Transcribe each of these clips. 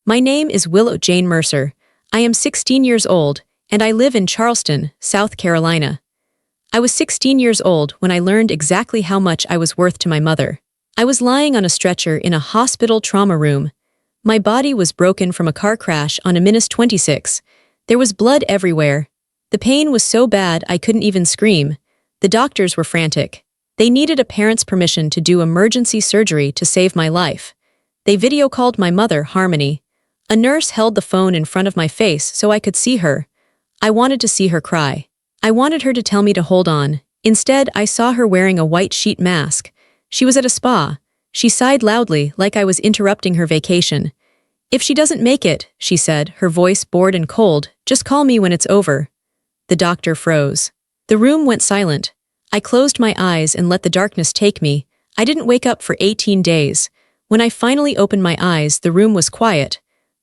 My name is Willow Jane Mercer. I am 16 years old, and I live in Charleston, South Carolina. I was 16 years old when I learned exactly how much I was worth to my mother. I was lying on a stretcher in a hospital trauma room. My body was broken from a car crash on a minus 26. There was blood everywhere. The pain was so bad I couldn't even scream. The doctors were frantic. They needed a parent's permission to do emergency surgery to save my life. They video called my mother, Harmony. A nurse held the phone in front of my face so I could see her. I wanted to see her cry. I wanted her to tell me to hold on. Instead, I saw her wearing a white sheet mask. She was at a spa. She sighed loudly, like I was interrupting her vacation. "If she doesn't make it," she said, her voice bored and cold, "just call me when it's over." The doctor froze. The room went silent. I closed my eyes and let the darkness take me. I didn't wake up for 18 days. When I finally opened my eyes, the room was quiet.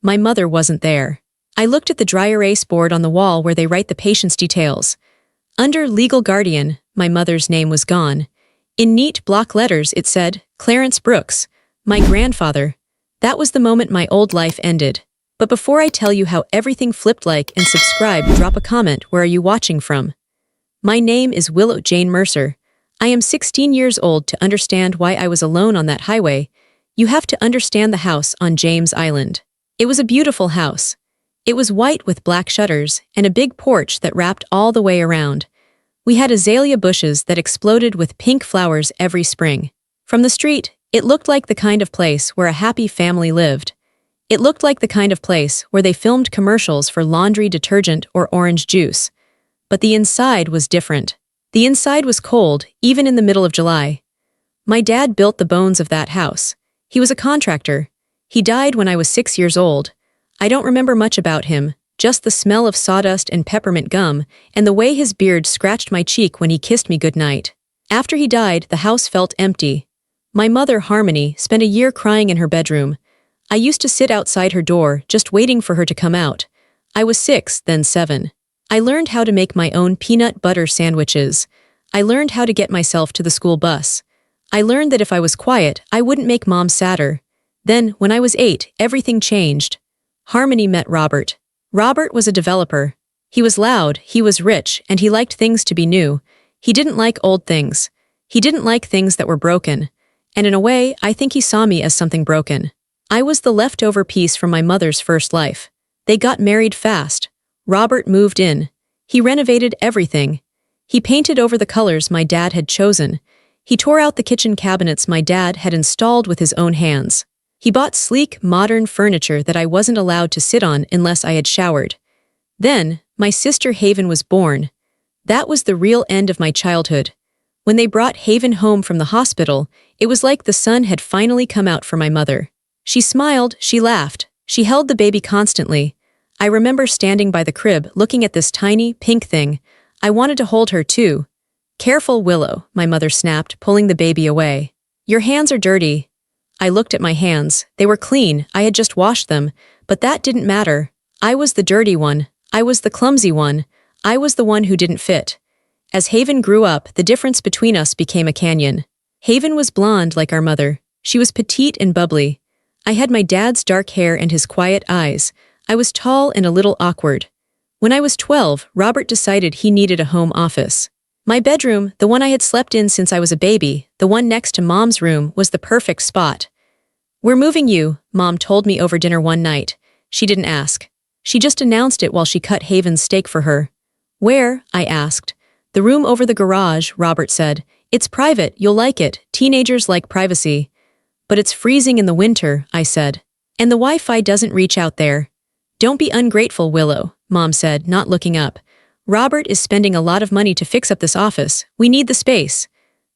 My mother wasn't there. I looked at the dry erase board on the wall where they write the patient's details. Under legal guardian, my mother's name was gone. In neat block letters it said, Clarence Brooks, my grandfather. That was the moment my old life ended. But before I tell you how everything flipped, like and subscribe, drop a comment. Where are you watching from? My name is Willow Jane Mercer. I am 16 years old. To understand why I was alone on that highway, you have to understand the house on James Island. It was a beautiful house. It was white with black shutters and a big porch that wrapped all the way around. We had azalea bushes that exploded with pink flowers every spring. From the street, it looked like the kind of place where a happy family lived. It looked like the kind of place where they filmed commercials for laundry detergent or orange juice. But the inside was different. The inside was cold, even in the middle of July. My dad built the bones of that house. He was a contractor. He died when I was 6 years old. I don't remember much about him, just the smell of sawdust and peppermint gum, and the way his beard scratched my cheek when he kissed me goodnight. After he died, the house felt empty. My mother, Harmony, spent a year crying in her bedroom. I used to sit outside her door, just waiting for her to come out. I was 6, then 7. I learned how to make my own peanut butter sandwiches. I learned how to get myself to the school bus. I learned that if I was quiet, I wouldn't make Mom sadder. Then, when I was 8, everything changed. Harmony met Robert. Robert was a developer. He was loud, he was rich, and he liked things to be new. He didn't like old things. He didn't like things that were broken. And in a way, I think he saw me as something broken. I was the leftover piece from my mother's first life. They got married fast. Robert moved in. He renovated everything. He painted over the colors my dad had chosen. He tore out the kitchen cabinets my dad had installed with his own hands. He bought sleek, modern furniture that I wasn't allowed to sit on unless I had showered. Then, my sister Haven was born. That was the real end of my childhood. When they brought Haven home from the hospital, it was like the sun had finally come out for my mother. She smiled, she laughed, she held the baby constantly. I remember standing by the crib looking at this tiny, pink thing. I wanted to hold her too. "Careful, Willow," my mother snapped, pulling the baby away. "Your hands are dirty." I looked at my hands. They were clean, I had just washed them, but that didn't matter. I was the dirty one. I was the clumsy one. I was the one who didn't fit. As Haven grew up, the difference between us became a canyon. Haven was blonde like our mother. She was petite and bubbly. I had my dad's dark hair and his quiet eyes. I was tall and a little awkward. When I was 12, Robert decided he needed a home office. My bedroom, the one I had slept in since I was a baby, the one next to Mom's room, was the perfect spot. "We're moving you," Mom told me over dinner one night. She didn't ask. She just announced it while she cut Haven's steak for her. "Where?" I asked. "The room over the garage," Robert said. "It's private, you'll like it. Teenagers like privacy." "But it's freezing in the winter," I said. "And the Wi-Fi doesn't reach out there." "Don't be ungrateful, Willow," Mom said, not looking up. "Robert is spending a lot of money to fix up this office. We need the space."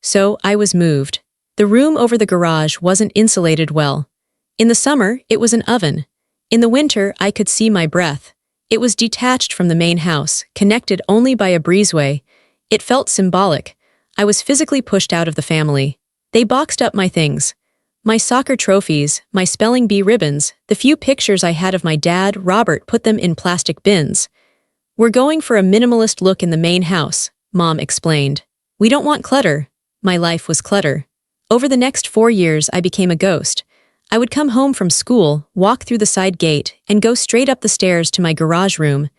So I was moved. The room over the garage wasn't insulated well. In the summer, it was an oven. In the winter, I could see my breath. It was detached from the main house, connected only by a breezeway. It felt symbolic. I was physically pushed out of the family. They boxed up my things. My soccer trophies, my spelling bee ribbons, the few pictures I had of my dad, Robert, put them in plastic bins. "We're going for a minimalist look in the main house," Mom explained. "We don't want clutter." My life was clutter. Over the next 4 years, I became a ghost. I would come home from school, walk through the side gate, and go straight up the stairs to my garage room.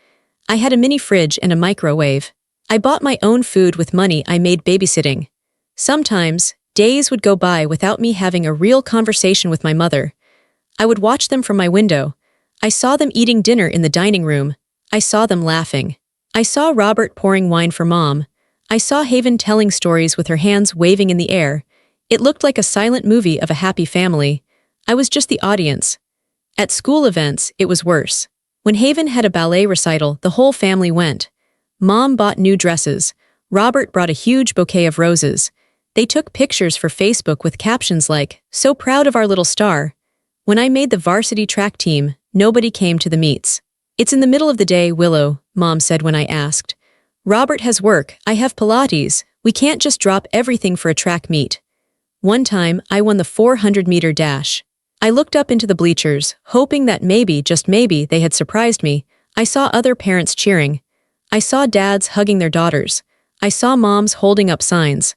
I had a mini fridge and a microwave. I bought my own food with money I made babysitting. Sometimes, days would go by without me having a real conversation with my mother. I would watch them from my window. I saw them eating dinner in the dining room. I saw them laughing. I saw Robert pouring wine for Mom. I saw Haven telling stories with her hands waving in the air. It looked like a silent movie of a happy family. I was just the audience. At school events, it was worse. When Haven had a ballet recital, the whole family went. Mom bought new dresses. Robert brought a huge bouquet of roses. They took pictures for Facebook with captions like, "So proud of our little star." When I made the varsity track team, nobody came to the meets. "It's in the middle of the day, Willow," Mom said when I asked. "Robert has work, I have Pilates. We can't just drop everything for a track meet." One time, I won the 400-meter dash. I looked up into the bleachers, hoping that maybe, just maybe, they had surprised me. I saw other parents cheering. I saw dads hugging their daughters. I saw moms holding up signs.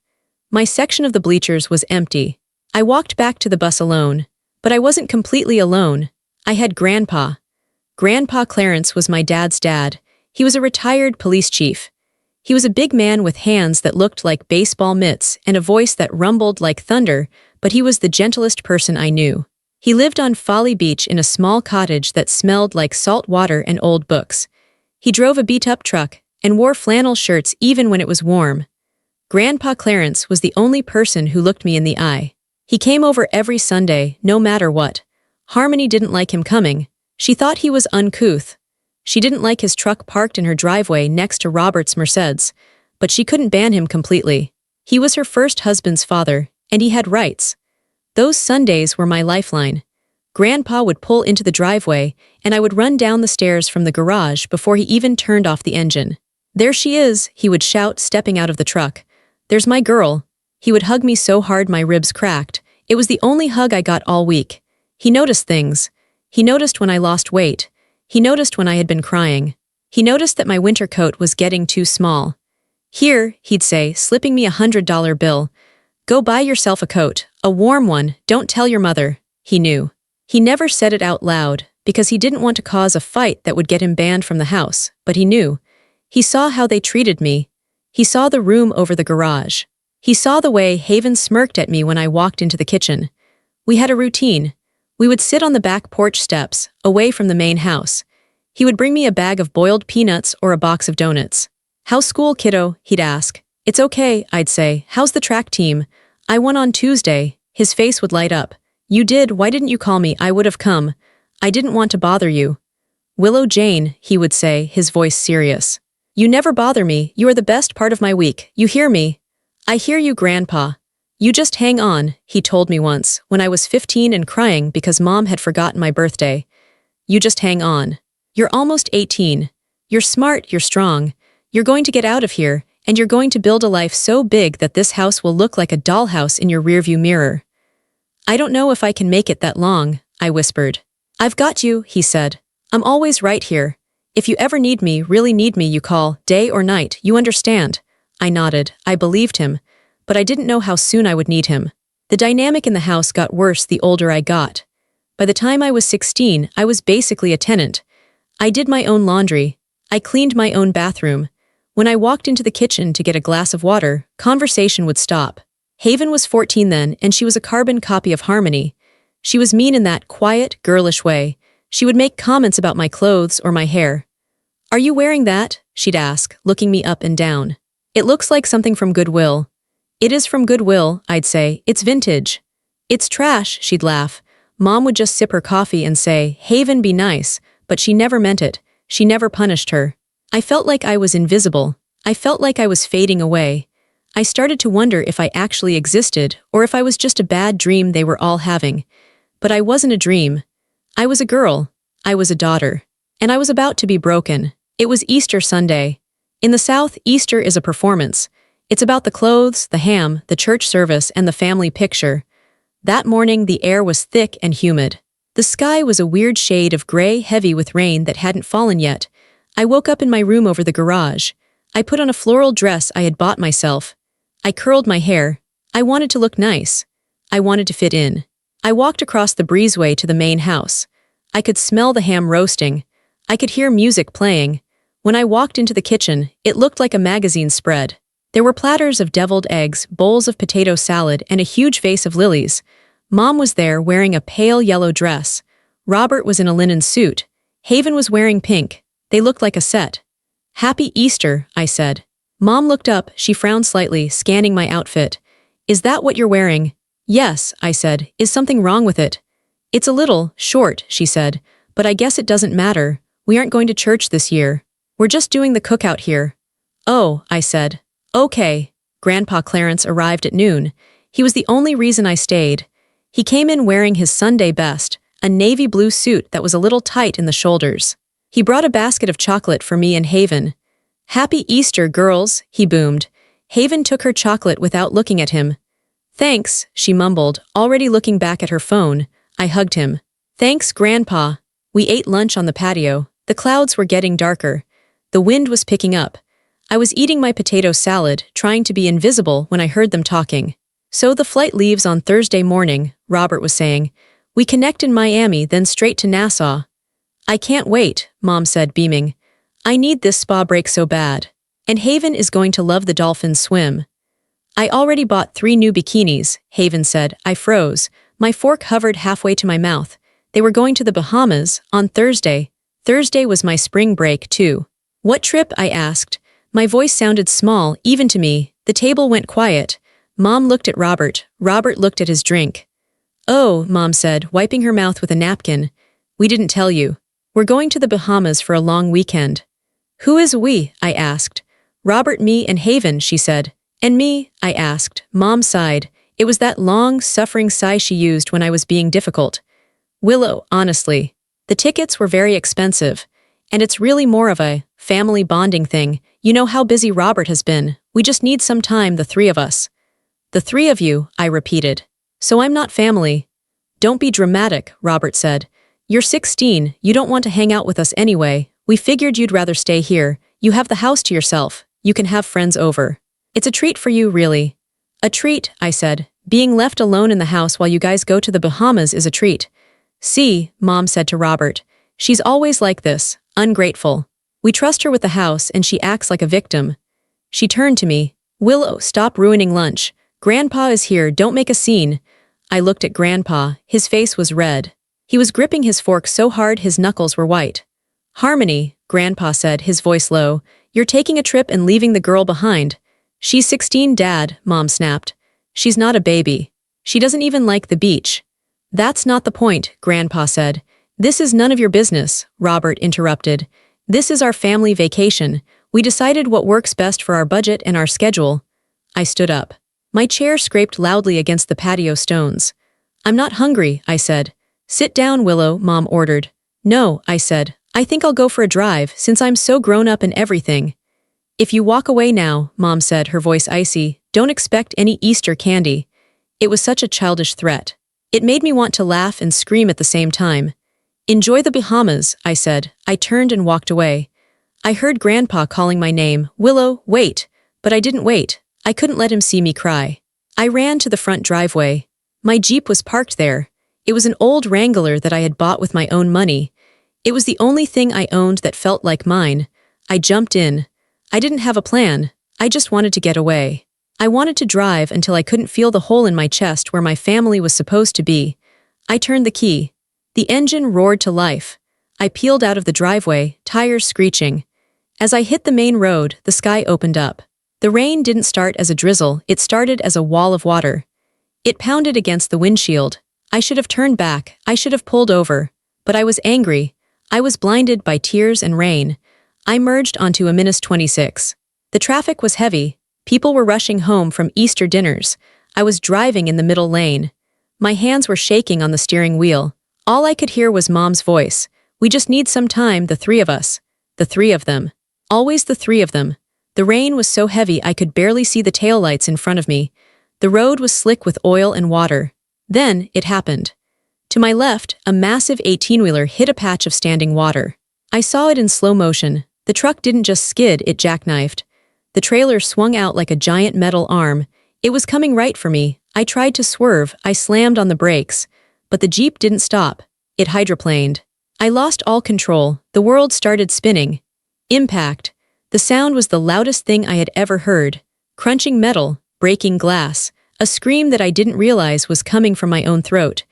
My section of the bleachers was empty. I walked back to the bus alone. But I wasn't completely alone. I had Grandpa. Grandpa Clarence was my dad's dad. He was a retired police chief. He was a big man with hands that looked like baseball mitts and a voice that rumbled like thunder, but he was the gentlest person I knew. He lived on Folly Beach in a small cottage that smelled like salt water and old books. He drove a beat-up truck and wore flannel shirts even when it was warm. Grandpa Clarence was the only person who looked me in the eye. He came over every Sunday, no matter what. Harmony didn't like him coming. She thought he was uncouth. She didn't like his truck parked in her driveway next to Robert's Mercedes, but she couldn't ban him completely. He was her first husband's father, and he had rights. Those Sundays were my lifeline. Grandpa would pull into the driveway, and I would run down the stairs from the garage before he even turned off the engine. "There she is," he would shout, stepping out of the truck. "There's my girl." He would hug me so hard my ribs cracked. It was the only hug I got all week. He noticed things. He noticed when I lost weight. He noticed when I had been crying. He noticed that my winter coat was getting too small. "Here," he'd say, slipping me $100 bill. "Go buy yourself a coat, a warm one, don't tell your mother." He knew. He never said it out loud, because he didn't want to cause a fight that would get him banned from the house, but he knew. He saw how they treated me. He saw the room over the garage. He saw the way Haven smirked at me when I walked into the kitchen. We had a routine. We would sit on the back porch steps, away from the main house. He would bring me a bag of boiled peanuts or a box of donuts. "How's school, kiddo?" he'd ask. "It's okay," I'd say. "How's the track team?" "I won on Tuesday." His face would light up. "You did, why didn't you call me? I would have come. I didn't want to bother you." "Willow Jane," he would say, his voice serious. "You never bother me, you are the best part of my week, you hear me?" "I hear you, Grandpa." "You just hang on," he told me once, when I was 15 and crying because Mom had forgotten my birthday. "You just hang on. You're almost 18. You're smart, you're strong. You're going to get out of here, and you're going to build a life so big that this house will look like a dollhouse in your rearview mirror." "I don't know if I can make it that long," I whispered. "I've got you," he said. "I'm always right here. If you ever need me, really need me, you call, day or night, you understand?" I nodded. I believed him, but I didn't know how soon I would need him. The dynamic in the house got worse the older I got. By the time I was 16, I was basically a tenant. I did my own laundry. I cleaned my own bathroom. When I walked into the kitchen to get a glass of water, conversation would stop. Haven was 14 then, and she was a carbon copy of Harmony. She was mean in that quiet, girlish way. She would make comments about my clothes or my hair. "Are you wearing that?" she'd ask, looking me up and down. "It looks like something from Goodwill." "It is from Goodwill," I'd say. "It's vintage." "It's trash," she'd laugh. Mom would just sip her coffee and say, "Haven, be nice," but she never meant it. She never punished her. I felt like I was invisible. I felt like I was fading away. I started to wonder if I actually existed, or if I was just a bad dream they were all having. But I wasn't a dream. I was a girl. I was a daughter. And I was about to be broken. It was Easter Sunday. In the South, Easter is a performance. It's about the clothes, the ham, the church service, and the family picture. That morning, the air was thick and humid. The sky was a weird shade of gray, heavy with rain that hadn't fallen yet. I woke up in my room over the garage. I put on a floral dress I had bought myself. I curled my hair. I wanted to look nice. I wanted to fit in. I walked across the breezeway to the main house. I could smell the ham roasting. I could hear music playing. When I walked into the kitchen, it looked like a magazine spread. There were platters of deviled eggs, bowls of potato salad, and a huge vase of lilies. Mom was there wearing a pale yellow dress. Robert was in a linen suit. Haven was wearing pink. They looked like a set. "Happy Easter," I said. Mom looked up, she frowned slightly, scanning my outfit. "Is that what you're wearing?" "Yes," I said. "Is something wrong with it?" "It's a little short," she said, "but I guess it doesn't matter. We aren't going to church this year. We're just doing the cookout here." "Oh," I said. "Okay." Grandpa Clarence arrived at noon. He was the only reason I stayed. He came in wearing his Sunday best, a navy blue suit that was a little tight in the shoulders. He brought a basket of chocolate for me and Haven. "Happy Easter, girls," he boomed. Haven took her chocolate without looking at him. "Thanks," she mumbled, already looking back at her phone. I hugged him. "Thanks, Grandpa." We ate lunch on the patio. The clouds were getting darker. The wind was picking up. I was eating my potato salad, trying to be invisible when I heard them talking. "So the flight leaves on Thursday morning," Robert was saying. "We connect in Miami, then straight to Nassau." "I can't wait," Mom said, beaming. "I need this spa break so bad. And Haven is going to love the dolphin swim." "I already bought 3 new bikinis," Haven said. I froze. My fork hovered halfway to my mouth. They were going to the Bahamas on Thursday. Thursday was my spring break, too. "What trip?" I asked. My voice sounded small, even to me. The table went quiet. Mom looked at Robert. Robert looked at his drink. "Oh," Mom said, wiping her mouth with a napkin. "We didn't tell you. We're going to the Bahamas for a long weekend." "Who is we?" I asked. "Robert, me, and Haven," she said. "And me?" I asked. Mom sighed. It was that long, suffering sigh she used when I was being difficult. "Willow, honestly. The tickets were very expensive. And it's really more of a family bonding thing. You know how busy Robert has been. We just need some time, the 3 of us." "The 3 of you," I repeated. "So I'm not family." "Don't be dramatic," Robert said. "You're 16, you don't want to hang out with us anyway. We figured you'd rather stay here. You have the house to yourself. You can have friends over. It's a treat for you, really." "A treat," I said. "Being left alone in the house while you guys go to the Bahamas is a treat." "See," Mom said to Robert. "She's always like this, ungrateful. We trust her with the house and she acts like a victim." She turned to me. "Willow, stop ruining lunch. Grandpa is here, don't make a scene." I looked at Grandpa. His face was red. He was gripping his fork so hard his knuckles were white. "Harmony," Grandpa said, his voice low. "You're taking a trip and leaving the girl behind." "She's 16, Dad," Mom snapped. "She's not a baby. She doesn't even like the beach." "That's not the point," Grandpa said. "This is none of your business," Robert interrupted. "This is our family vacation. We decided what works best for our budget and our schedule." I stood up. My chair scraped loudly against the patio stones. "I'm not hungry," I said. "Sit down, Willow," Mom ordered. "No," I said. "I think I'll go for a drive, since I'm so grown up and everything." "If you walk away now," Mom said, her voice icy, "don't expect any Easter candy." It was such a childish threat. It made me want to laugh and scream at the same time. "Enjoy the Bahamas," I said. I turned and walked away. I heard Grandpa calling my name, "Willow, wait." But I didn't wait. I couldn't let him see me cry. I ran to the front driveway. My Jeep was parked there. It was an old Wrangler that I had bought with my own money. It was the only thing I owned that felt like mine. I jumped in. I didn't have a plan. I just wanted to get away. I wanted to drive until I couldn't feel the hole in my chest where my family was supposed to be. I turned the key. The engine roared to life. I peeled out of the driveway, tires screeching. As I hit the main road, the sky opened up. The rain didn't start as a drizzle, it started as a wall of water. It pounded against the windshield. I should have turned back, I should have pulled over. But I was angry. I was blinded by tears and rain. I merged onto a minus 26. The traffic was heavy. People were rushing home from Easter dinners. I was driving in the middle lane. My hands were shaking on the steering wheel. All I could hear was Mom's voice. "We just need some time, the 3 of us." The 3 of them. Always the 3 of them. The rain was so heavy I could barely see the taillights in front of me. The road was slick with oil and water. Then, it happened. To my left, a massive 18-wheeler hit a patch of standing water. I saw it in slow motion. The truck didn't just skid, it jackknifed. The trailer swung out like a giant metal arm. It was coming right for me. I tried to swerve, I slammed on the brakes. But the Jeep didn't stop. It hydroplaned. I lost all control. The world started spinning. Impact. The sound was the loudest thing I had ever heard. Crunching metal, breaking glass, a scream that I didn't realize was coming from my own throat.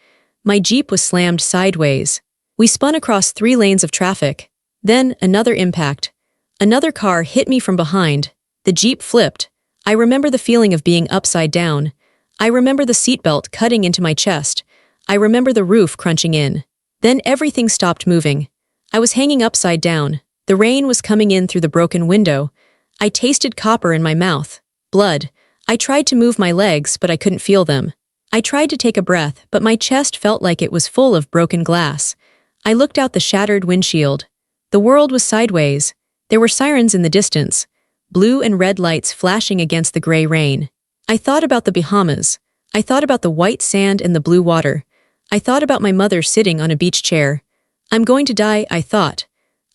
My Jeep was slammed sideways. We spun across 3 lanes of traffic. Then, another impact. Another car hit me from behind. The Jeep flipped. I remember the feeling of being upside down. I remember the seatbelt cutting into my chest. I remember the roof crunching in. Then everything stopped moving. I was hanging upside down. The rain was coming in through the broken window. I tasted copper in my mouth. Blood. I tried to move my legs, but I couldn't feel them. I tried to take a breath, but my chest felt like it was full of broken glass. I looked out the shattered windshield. The world was sideways. There were sirens in the distance, blue and red lights flashing against the gray rain. I thought about the Bahamas. I thought about the white sand and the blue water. I thought about my mother sitting on a beach chair. I'm going to die, I thought.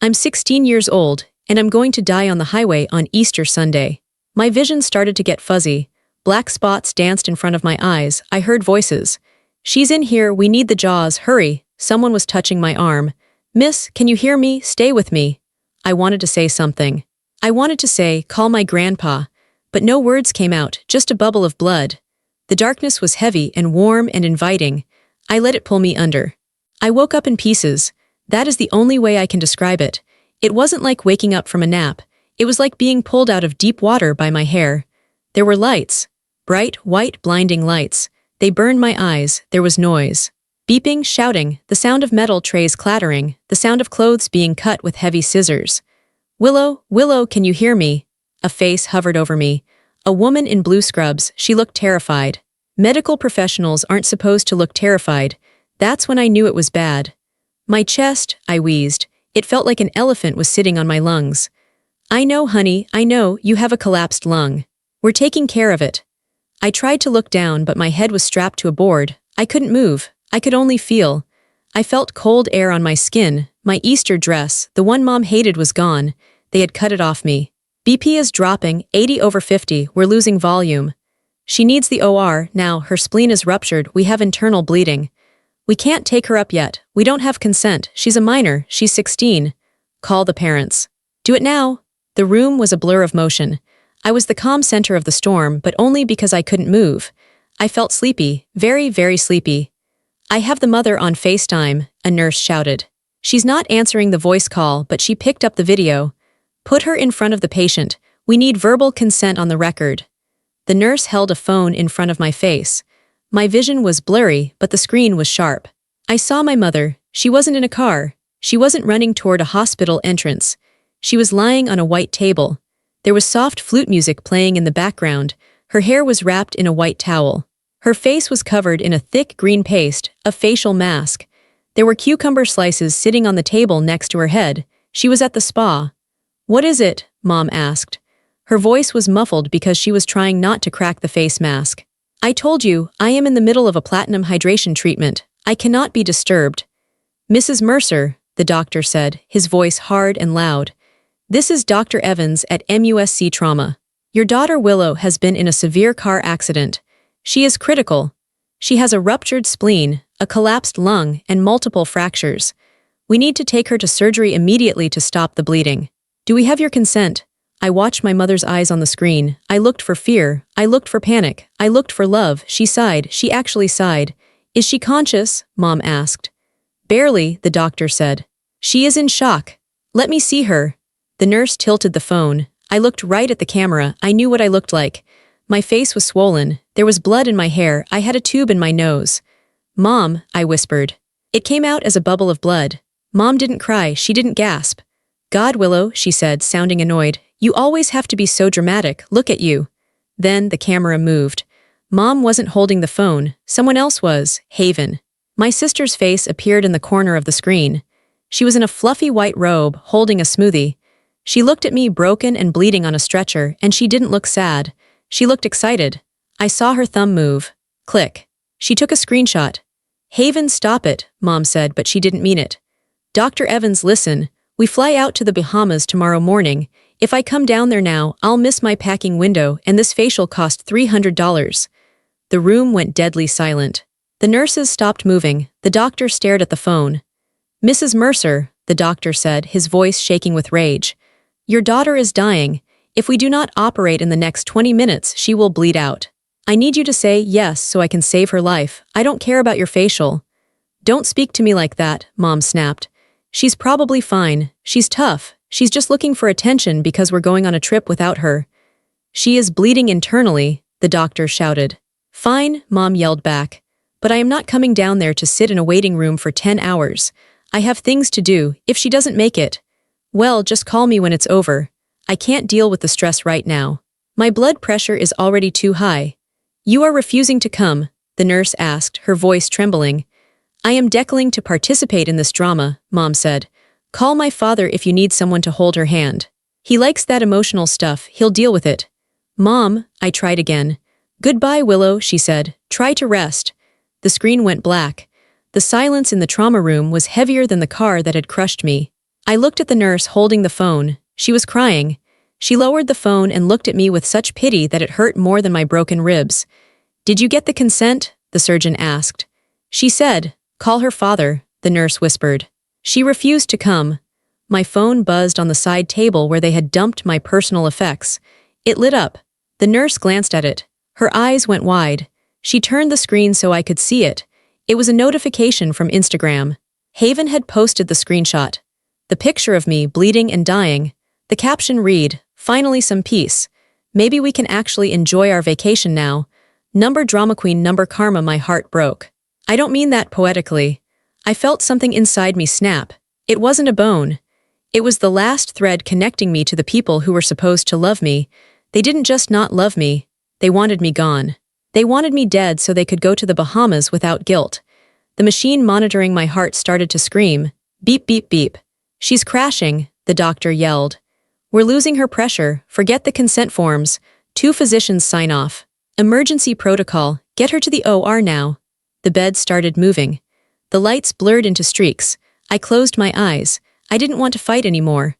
I'm 16 years old, and I'm going to die on the highway on Easter Sunday. My vision started to get fuzzy. Black spots danced in front of my eyes. I heard voices. She's in here, we need the jaws, hurry. Someone was touching my arm. Miss, can you hear me? Stay with me. I wanted to say something. I wanted to say, call my grandpa. But no words came out, just a bubble of blood. The darkness was heavy and warm and inviting. I let it pull me under. I woke up in pieces. That is the only way I can describe it. It wasn't like waking up from a nap. It was like being pulled out of deep water by my hair. There were lights. Bright, white, blinding lights. They burned my eyes. There was noise. Beeping, shouting, the sound of metal trays clattering, the sound of clothes being cut with heavy scissors. Willow, Willow, can you hear me? A face hovered over me. A woman in blue scrubs, she looked terrified. Medical professionals aren't supposed to look terrified. That's when I knew it was bad. My chest, I wheezed. It felt like an elephant was sitting on my lungs. I know, honey, I know, you have a collapsed lung. We're taking care of it. I tried to look down, but my head was strapped to a board. I couldn't move. I could only feel. I felt cold air on my skin. My Easter dress, the one Mom hated, was gone. They had cut it off me. BP is dropping, 80/50, we're losing volume. She needs the OR, now, her spleen is ruptured, we have internal bleeding. We can't take her up yet, we don't have consent, she's a minor, she's 16. Call the parents. Do it now. The room was a blur of motion. I was the calm center of the storm, but only because I couldn't move. I felt sleepy, very, very sleepy. I have the mother on FaceTime, a nurse shouted. She's not answering the voice call, but she picked up the video. Put her in front of the patient. We need verbal consent on the record. The nurse held a phone in front of my face. My vision was blurry, but the screen was sharp. I saw my mother. She wasn't in a car. She wasn't running toward a hospital entrance. She was lying on a white table. There was soft flute music playing in the background. Her hair was wrapped in a white towel. Her face was covered in a thick green paste, a facial mask. There were cucumber slices sitting on the table next to her head. She was at the spa. What is it? Mom asked. Her voice was muffled because she was trying not to crack the face mask. I told you, I am in the middle of a platinum hydration treatment. I cannot be disturbed. Mrs. Mercer, the doctor said, his voice hard and loud. This is Dr. Evans at MUSC Trauma. Your daughter Willow has been in a severe car accident. She is critical. She has a ruptured spleen, a collapsed lung, and multiple fractures. We need to take her to surgery immediately to stop the bleeding. Do we have your consent? I watched my mother's eyes on the screen. I looked for fear. I looked for panic. I looked for love. She sighed. She actually sighed. Is she conscious? Mom asked. Barely, the doctor said. She is in shock. Let me see her. The nurse tilted the phone. I looked right at the camera. I knew what I looked like. My face was swollen. There was blood in my hair. I had a tube in my nose. Mom, I whispered. It came out as a bubble of blood. Mom didn't cry. She didn't gasp. God, Willow, she said, sounding annoyed. You always have to be so dramatic. Look at you. Then the camera moved. Mom wasn't holding the phone. Someone else was. Haven. My sister's face appeared in the corner of the screen. She was in a fluffy white robe, holding a smoothie. She looked at me broken and bleeding on a stretcher, and she didn't look sad. She looked excited. I saw her thumb move. Click. She took a screenshot. Haven, stop it, Mom said, but she didn't mean it. Dr. Evans, listen. We fly out to the Bahamas tomorrow morning. If I come down there now, I'll miss my packing window, and this facial cost $300. The room went deadly silent. The nurses stopped moving. The doctor stared at the phone. "Mrs. Mercer," the doctor said, his voice shaking with rage. "Your daughter is dying. If we do not operate in the next 20 minutes, she will bleed out. I need you to say yes so I can save her life. I don't care about your facial." "Don't speak to me like that," Mom snapped. "She's probably fine. She's tough. She's just looking for attention because we're going on a trip without her." "She is bleeding internally," the doctor shouted. "Fine," Mom yelled back. "But I am not coming down there to sit in a waiting room for 10 hours. I have things to do. If she doesn't make it, well, just call me when it's over. I can't deal with the stress right now. My blood pressure is already too high." "You are refusing to come?" the nurse asked, her voice trembling. "I am declining to participate in this drama," Mom said. "Call my father if you need someone to hold her hand. He likes that emotional stuff, he'll deal with it." "Mom," I tried again. "Goodbye, Willow," she said. "Try to rest." The screen went black. The silence in the trauma room was heavier than the car that had crushed me. I looked at the nurse holding the phone. She was crying. She lowered the phone and looked at me with such pity that it hurt more than my broken ribs. "Did you get the consent?" the surgeon asked. "She said, call her father," the nurse whispered. "She refused to come." My phone buzzed on the side table where they had dumped my personal effects. It lit up. The nurse glanced at it. Her eyes went wide. She turned the screen so I could see it. It was a notification from Instagram. Haven had posted the screenshot. The picture of me bleeding and dying. The caption read, "Finally some peace. Maybe we can actually enjoy our vacation now. Number drama queen, number karma." My heart broke. I don't mean that poetically. I felt something inside me snap. It wasn't a bone. It was the last thread connecting me to the people who were supposed to love me. They didn't just not love me. They wanted me gone. They wanted me dead so they could go to the Bahamas without guilt. The machine monitoring my heart started to scream. "Beep, beep, beep. She's crashing," the doctor yelled. "We're losing her pressure. Forget the consent forms. 2 physicians sign off. Emergency protocol. Get her to the OR now." The bed started moving. The lights blurred into streaks. I closed my eyes. I didn't want to fight anymore.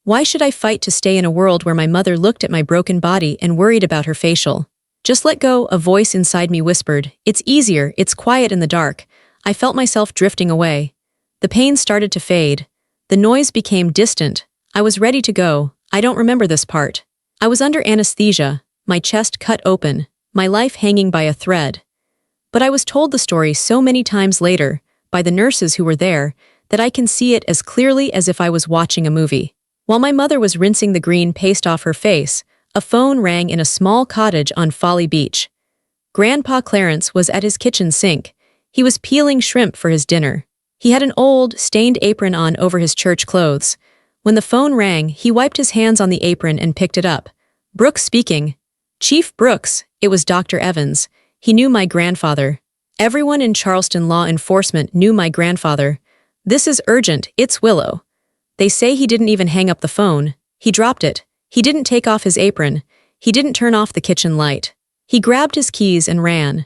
Why should I fight to stay in a world where my mother looked at my broken body and worried about her facial? "Just let go," a voice inside me whispered. "It's easier, it's quiet in the dark." I felt myself drifting away. The pain started to fade. The noise became distant. I was ready to go. I don't remember this part. I was under anesthesia, my chest cut open, my life hanging by a thread. But I was told the story so many times later, by the nurses who were there, that I can see it as clearly as if I was watching a movie. While my mother was rinsing the green paste off her face, a phone rang in a small cottage on Folly Beach. Grandpa Clarence was at his kitchen sink. He was peeling shrimp for his dinner. He had an old, stained apron on over his church clothes. When the phone rang, he wiped his hands on the apron and picked it up. "Brooks speaking." "Chief Brooks," it was Dr. Evans. He knew my grandfather. Everyone in Charleston law enforcement knew my grandfather. "This is urgent, it's Willow." They say he didn't even hang up the phone. He dropped it. He didn't take off his apron. He didn't turn off the kitchen light. He grabbed his keys and ran.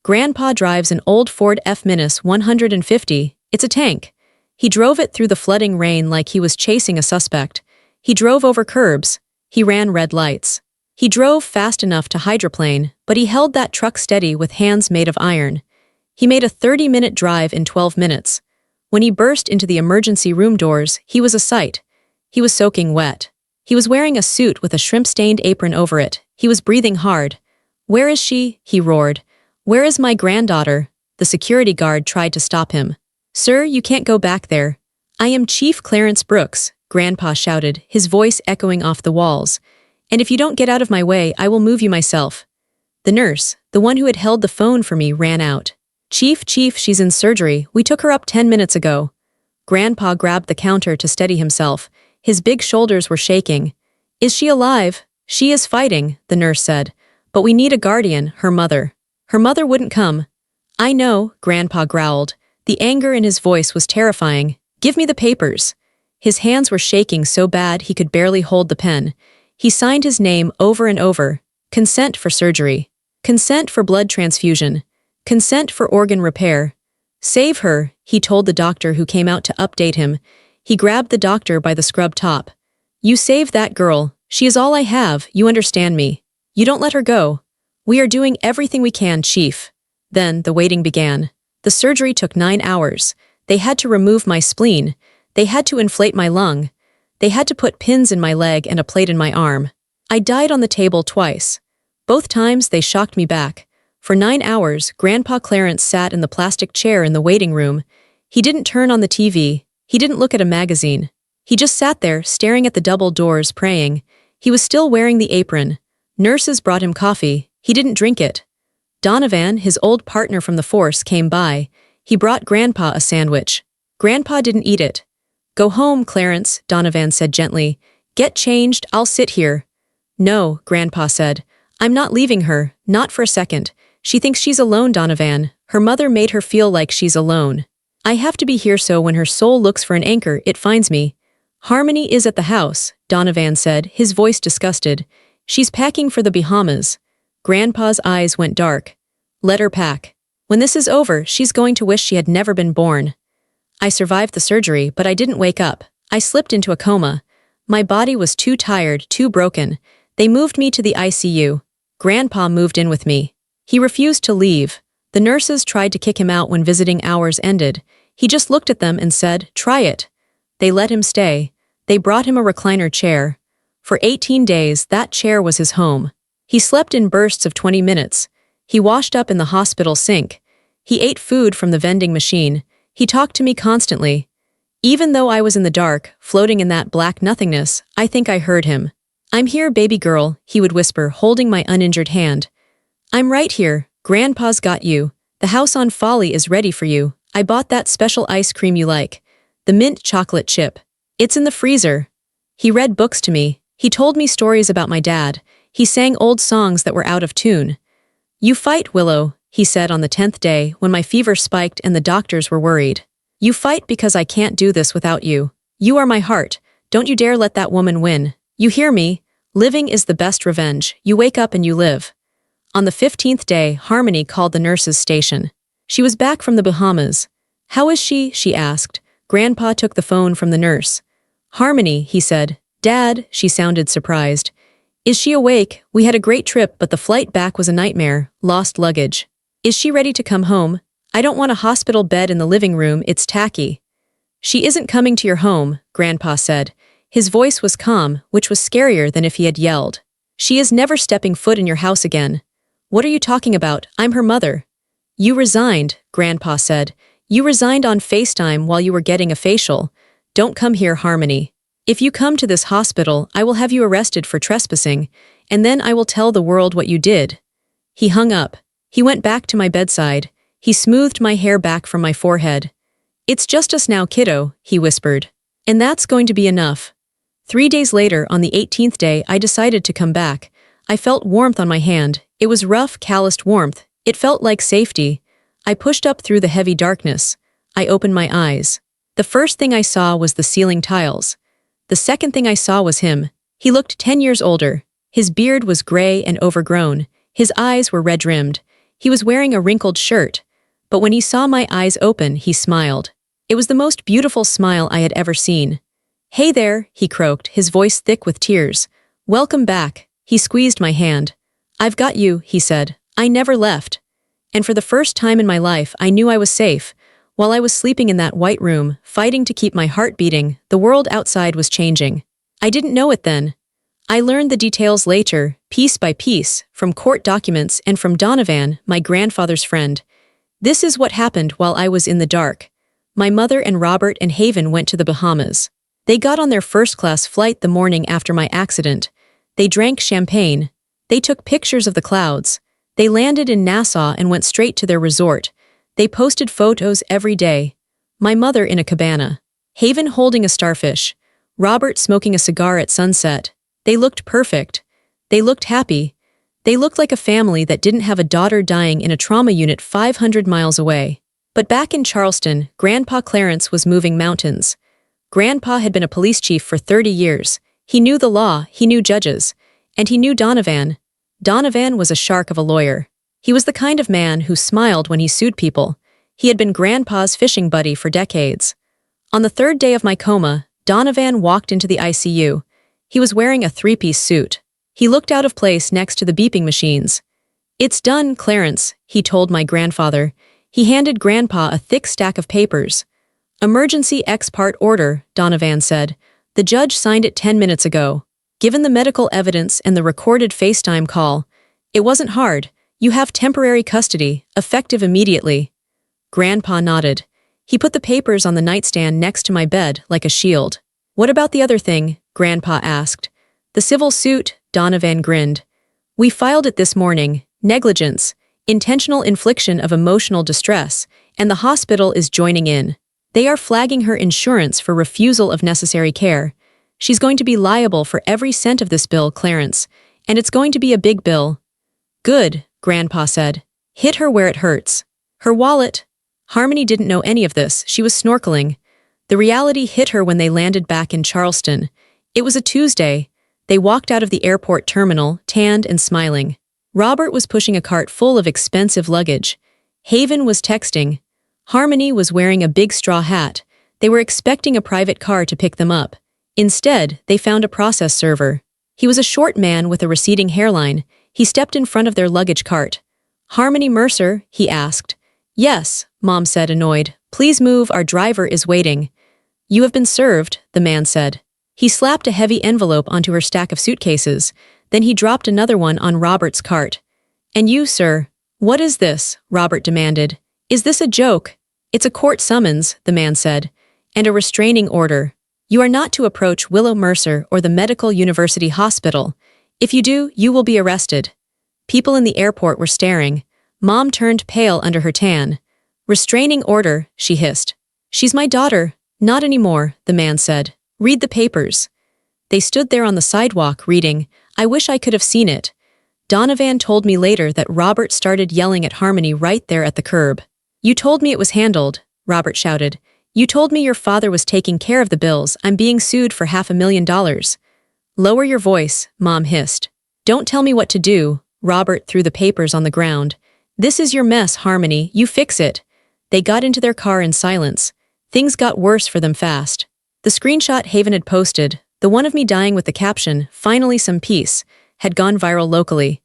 Grandpa drives an old Ford F-150. It's a tank. He drove it through the flooding rain like he was chasing a suspect. He drove over curbs. He ran red lights. He drove fast enough to hydroplane, but he held that truck steady with hands made of iron. He made a 30-minute drive in 12 minutes. When he burst into the emergency room doors, he was a sight. He was soaking wet. He was wearing a suit with a shrimp-stained apron over it. He was breathing hard. "Where is she?" he roared. "Where is my granddaughter?" The security guard tried to stop him. "Sir, you can't go back there." "I am Chief Clarence Brooks," Grandpa shouted, his voice echoing off the walls. "And if you don't get out of my way, I will move you myself." The nurse, the one who had held the phone for me, ran out. Chief, she's in surgery. We took her up 10 minutes ago." Grandpa grabbed the counter to steady himself. His big shoulders were shaking. "Is she alive?" "She is fighting," the nurse said. "But we need a guardian, her mother." "Her mother wouldn't come." "I know," Grandpa growled. The anger in his voice was terrifying. "Give me the papers." His hands were shaking so bad he could barely hold the pen. He signed his name over and over. Consent for surgery. Consent for blood transfusion. Consent for organ repair. "Save her," he told the doctor who came out to update him. He grabbed the doctor by the scrub top. "You save that girl. She is all I have, you understand me. You don't let her go." "We are doing everything we can, Chief." Then the waiting began. The surgery took 9 hours. They had to remove my spleen. They had to inflate my lung. They had to put pins in my leg and a plate in my arm. I died on the table twice. Both times they shocked me back. For 9 hours, Grandpa Clarence sat in the plastic chair in the waiting room. He didn't turn on the TV. He didn't look at a magazine. He just sat there, staring at the double doors, praying. He was still wearing the apron. Nurses brought him coffee. He didn't drink it. Donovan, his old partner from the force, came by. He brought Grandpa a sandwich. Grandpa didn't eat it. "Go home, Clarence," Donovan said gently. "Get changed, I'll sit here." "No," Grandpa said. "I'm not leaving her, not for a second. She thinks she's alone, Donovan. Her mother made her feel like she's alone. I have to be here so when her soul looks for an anchor, it finds me." "Harmony is at the house," Donovan said, his voice disgusted. "She's packing for the Bahamas." Grandpa's eyes went dark. "Let her pack. When this is over, she's going to wish she had never been born." I survived the surgery, but I didn't wake up. I slipped into a coma. My body was too tired, too broken. They moved me to the ICU. Grandpa moved in with me. He refused to leave. The nurses tried to kick him out when visiting hours ended. He just looked at them and said, "Try it." They let him stay. They brought him a recliner chair. For 18 days, that chair was his home. He slept in bursts of 20 minutes. He washed up in the hospital sink. He ate food from the vending machine. He talked to me constantly. Even though I was in the dark, floating in that black nothingness, I think I heard him. "I'm here, baby girl," he would whisper, holding my uninjured hand. "I'm right here. Grandpa's got you. The house on Folly is ready for you. I bought that special ice cream you like. The mint chocolate chip. It's in the freezer." He read books to me. He told me stories about my dad. He sang old songs that were out of tune. "You fight, Willow," he said on the 10th day when my fever spiked and the doctors were worried. "You fight because I can't do this without you. You are my heart. Don't you dare let that woman win. You hear me? Living is the best revenge. You wake up and you live." On the 15th day, Harmony called the nurse's station. She was back from the Bahamas. "How is she?" she asked. Grandpa took the phone from the nurse. "Harmony," he said. "Dad," she sounded surprised. "Is she awake? We had a great trip, but the flight back was a nightmare. Lost luggage. Is she ready to come home? I don't want a hospital bed in the living room, it's tacky." "She isn't coming to your home," Grandpa said. His voice was calm, which was scarier than if he had yelled. "She is never stepping foot in your house again." "What are you talking about? I'm her mother." "You resigned," Grandpa said. "You resigned on FaceTime while you were getting a facial. Don't come here, Harmony. If you come to this hospital, I will have you arrested for trespassing, and then I will tell the world what you did." He hung up. He went back to my bedside. He smoothed my hair back from my forehead. "It's just us now, kiddo," he whispered. "And that's going to be enough." 3 days later, on the 18th day, I decided to come back. I felt warmth on my hand. It was rough, calloused warmth. It felt like safety. I pushed up through the heavy darkness. I opened my eyes. The first thing I saw was the ceiling tiles. The second thing I saw was him. He looked 10 years older. His beard was gray and overgrown. His eyes were red-rimmed. He was wearing a wrinkled shirt. But when he saw my eyes open, he smiled. It was the most beautiful smile I had ever seen. "Hey there," he croaked, his voice thick with tears. "Welcome back." He squeezed my hand. "I've got you," he said. "I never left." And for the first time in my life, I knew I was safe. While I was sleeping in that white room, fighting to keep my heart beating, the world outside was changing. I didn't know it then. I learned the details later, piece by piece, from court documents and from Donovan, my grandfather's friend. This is what happened while I was in the dark. My mother and Robert and Haven went to the Bahamas. They got on their first-class flight the morning after my accident. They drank champagne. They took pictures of the clouds. They landed in Nassau and went straight to their resort. They posted photos every day. My mother in a cabana. Haven holding a starfish. Robert smoking a cigar at sunset. They looked perfect. They looked happy. They looked like a family that didn't have a daughter dying in a trauma unit 500 miles away. But back in Charleston, Grandpa Clarence was moving mountains. Grandpa had been a police chief for 30 years. He knew the law, he knew judges. And he knew Donovan. Donovan was a shark of a lawyer. He was the kind of man who smiled when he sued people. He had been Grandpa's fishing buddy for decades. On the 3rd day of my coma, Donovan walked into the ICU. He was wearing a 3-piece suit. He looked out of place next to the beeping machines. "It's done, Clarence," he told my grandfather. He handed Grandpa a thick stack of papers. "Emergency ex parte order," Donovan said. "The judge signed it 10 minutes ago. Given the medical evidence and the recorded FaceTime call, it wasn't hard. You have temporary custody, effective immediately." Grandpa nodded. He put the papers on the nightstand next to my bed like a shield. "What about the other thing?" Grandpa asked. "The civil suit," Donovan grinned. "We filed it this morning. Negligence, intentional infliction of emotional distress, and the hospital is joining in. They are flagging her insurance for refusal of necessary care. She's going to be liable for every cent of this bill, Clarence, and it's going to be a big bill." "Good," Grandpa said. "Hit her where it hurts." "Her wallet." Harmony didn't know any of this. She was snorkeling. The reality hit her when they landed back in Charleston. It was a Tuesday. They walked out of the airport terminal, tanned and smiling. Robert was pushing a cart full of expensive luggage. Haven was texting. Harmony was wearing a big straw hat. They were expecting a private car to pick them up. Instead, they found a process server. He was a short man with a receding hairline. He stepped in front of their luggage cart. "Harmony Mercer?" he asked. "Yes," Mom said, annoyed. "Please move, our driver is waiting." "You have been served," the man said. He slapped a heavy envelope onto her stack of suitcases. Then he dropped another one on Robert's cart. "And you, sir?" "What is this?" Robert demanded. "Is this a joke?" "It's a court summons," the man said. "And a restraining order. You are not to approach Willow Mercer or the Medical University Hospital. If you do, you will be arrested." People in the airport were staring. Mom turned pale under her tan. "Restraining order," she hissed. "She's my daughter." "Not anymore," the man said. "Read the papers." They stood there on the sidewalk reading. I wish I could have seen it. Donovan told me later that Robert started yelling at Harmony right there at the curb. "You told me it was handled," Robert shouted. "You told me your father was taking care of the bills. I'm being sued for $500,000. "Lower your voice," Mom hissed. "Don't tell me what to do." Robert threw the papers on the ground. "This is your mess, Harmony. You fix it." They got into their car in silence. Things got worse for them fast. The screenshot Haven had posted, the one of me dying with the caption, "Finally some peace," had gone viral locally.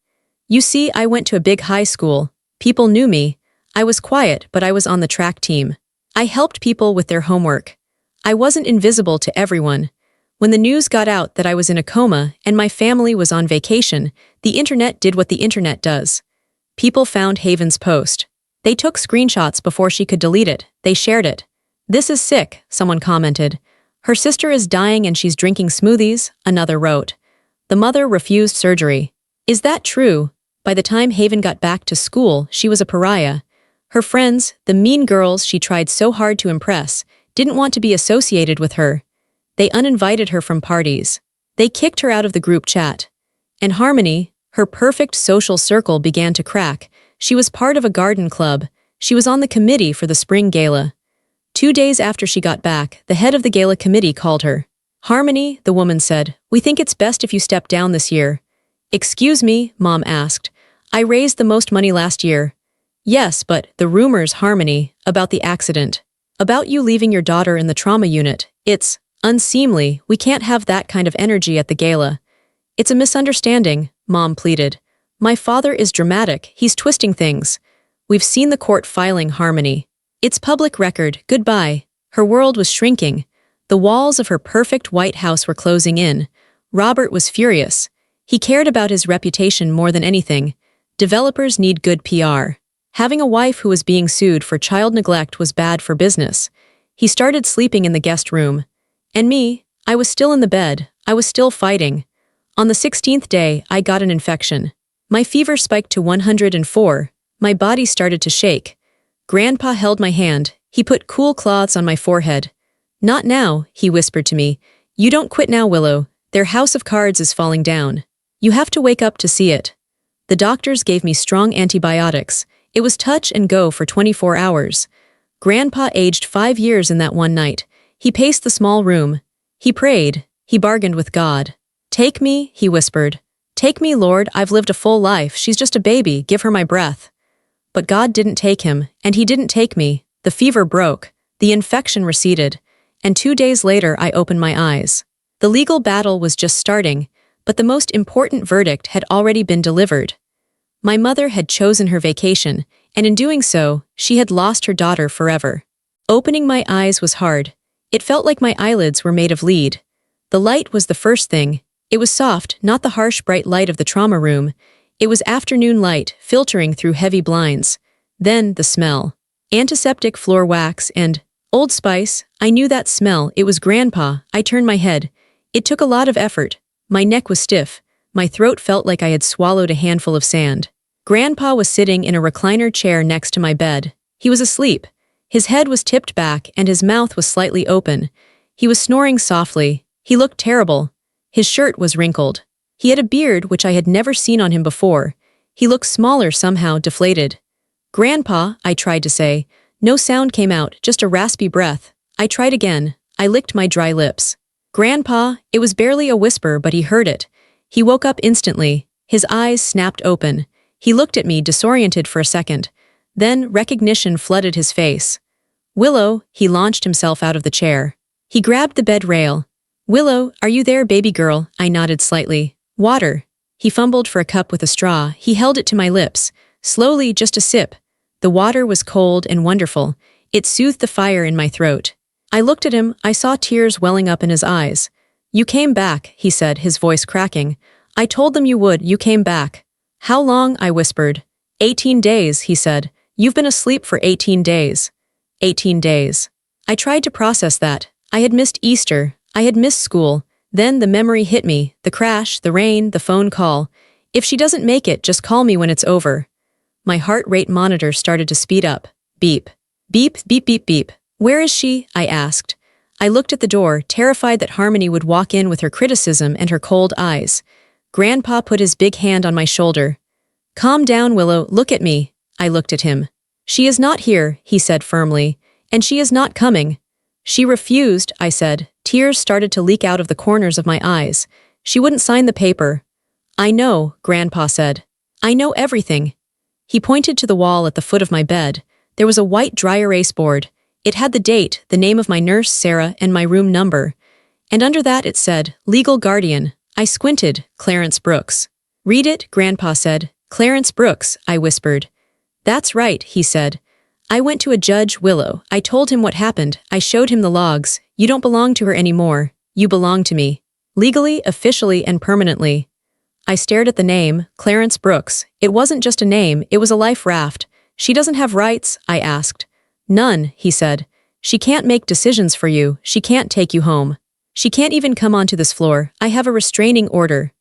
"You see, I went to a big high school. People knew me. I was quiet, but I was on the track team. I helped people with their homework. I wasn't invisible to everyone. When the news got out that I was in a coma and my family was on vacation, the internet did what the internet does. People found Haven's post. They took screenshots before she could delete it. They shared it. "This is sick," someone commented. "Her sister is dying and she's drinking smoothies," another wrote. "The mother refused surgery." Is that true? By the time Haven got back to school, she was a pariah. Her friends, the mean girls she tried so hard to impress, didn't want to be associated with her. They uninvited her from parties. They kicked her out of the group chat. And Harmony, her perfect social circle began to crack. She was part of a garden club. She was on the committee for the spring gala. 2 days after she got back, the head of the gala committee called her. "Harmony," the woman said, "we think it's best if you step down this year." "Excuse me," Mom asked. "I raised the most money last year." "Yes, but the rumors, Harmony, about the accident. About you leaving your daughter in the trauma unit. It's unseemly. We can't have that kind of energy at the gala." "It's a misunderstanding," Mom pleaded. "My father is dramatic. He's twisting things. We've seen the court filing, Harmony. It's public record. Goodbye." Her world was shrinking. The walls of her perfect White House were closing in. Robert was furious. He cared about his reputation more than anything. Developers need good PR. Having a wife who was being sued for child neglect was bad for business. He started sleeping in the guest room. And me, I was still in the bed. I was still fighting. On the 16th day, I got an infection. My fever spiked to 104. My body started to shake. Grandpa held my hand. He put cool cloths on my forehead. "Not now," he whispered to me. "You don't quit now, Willow. Their house of cards is falling down. You have to wake up to see it." The doctors gave me strong antibiotics. It was touch and go for 24 hours. Grandpa aged 5 years in that one night. He paced the small room. He prayed. He bargained with God. "Take me," he whispered. "Take me, Lord, I've lived a full life. She's just a baby. Give her my breath." But God didn't take him, and he didn't take me. The fever broke. The infection receded. And 2 days later, I opened my eyes. The legal battle was just starting, but the most important verdict had already been delivered. My mother had chosen her vacation, and in doing so, she had lost her daughter forever. Opening my eyes was hard. It felt like my eyelids were made of lead. The light was the first thing. It was soft, not the harsh bright light of the trauma room. It was afternoon light, filtering through heavy blinds. Then the smell. Antiseptic floor wax and Old Spice. I knew that smell. It was Grandpa. I turned my head. It took a lot of effort. My neck was stiff. My throat felt like I had swallowed a handful of sand. Grandpa was sitting in a recliner chair next to my bed. He was asleep. His head was tipped back and his mouth was slightly open. He was snoring softly. He looked terrible. His shirt was wrinkled. He had a beard which I had never seen on him before. He looked smaller somehow, deflated. "Grandpa," I tried to say. No sound came out, just a raspy breath. I tried again. I licked my dry lips. "Grandpa," it was barely a whisper, but he heard it. He woke up instantly. His eyes snapped open. He looked at me, disoriented for a second. Then recognition flooded his face. "Willow," he launched himself out of the chair. He grabbed the bed rail. "Willow, are you there, baby girl?" I nodded slightly. "Water." He fumbled for a cup with a straw. He held it to my lips. Slowly, just a sip. The water was cold and wonderful. It soothed the fire in my throat. I looked at him. I saw tears welling up in his eyes. "You came back," he said, his voice cracking. "I told them you would. You came back." "How long?" I whispered. 18 days, he said. "You've been asleep for 18 days. 18 days. I tried to process that. I had missed Easter. I had missed school. Then the memory hit me. The crash, the rain, the phone call. "If she doesn't make it, just call me when it's over." My heart rate monitor started to speed up. Beep. Beep, beep, beep, beep. "Where is she?" I asked. I looked at the door, terrified that Harmony would walk in with her criticism and her cold eyes. Grandpa put his big hand on my shoulder. "Calm down, Willow, look at me." I looked at him. "She is not here," he said firmly. "And she is not coming." "She refused," I said. Tears started to leak out of the corners of my eyes. "She wouldn't sign the paper." "I know," Grandpa said. "I know everything." He pointed to the wall at the foot of my bed. There was a white dry erase board. It had the date, the name of my nurse, Sarah, and my room number. And under that it said, "Legal Guardian." I squinted, "Clarence Brooks." "Read it," Grandpa said. "Clarence Brooks," I whispered. "That's right," he said. "I went to a judge, Willow. I told him what happened. I showed him the logs. You don't belong to her anymore. You belong to me. Legally, officially, and permanently." I stared at the name, Clarence Brooks. It wasn't just a name, it was a life raft. "She doesn't have rights?" I asked. "None," he said. "She can't make decisions for you. She can't take you home. She can't even come onto this floor. I have a restraining order."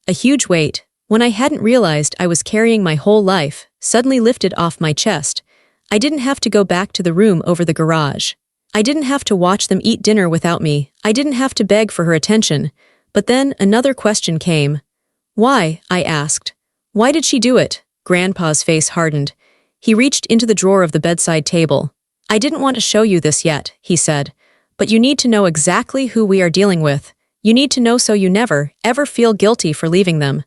A huge weight, when I hadn't realized I was carrying my whole life, suddenly lifted off my chest. I didn't have to go back to the room over the garage. I didn't have to watch them eat dinner without me. I didn't have to beg for her attention. But then another question came. "Why?" I asked. "Why did she do it?" Grandpa's face hardened. He reached into the drawer of the bedside table. "I didn't want to show you this yet," he said. "But you need to know exactly who we are dealing with. You need to know so you never, ever feel guilty for leaving them."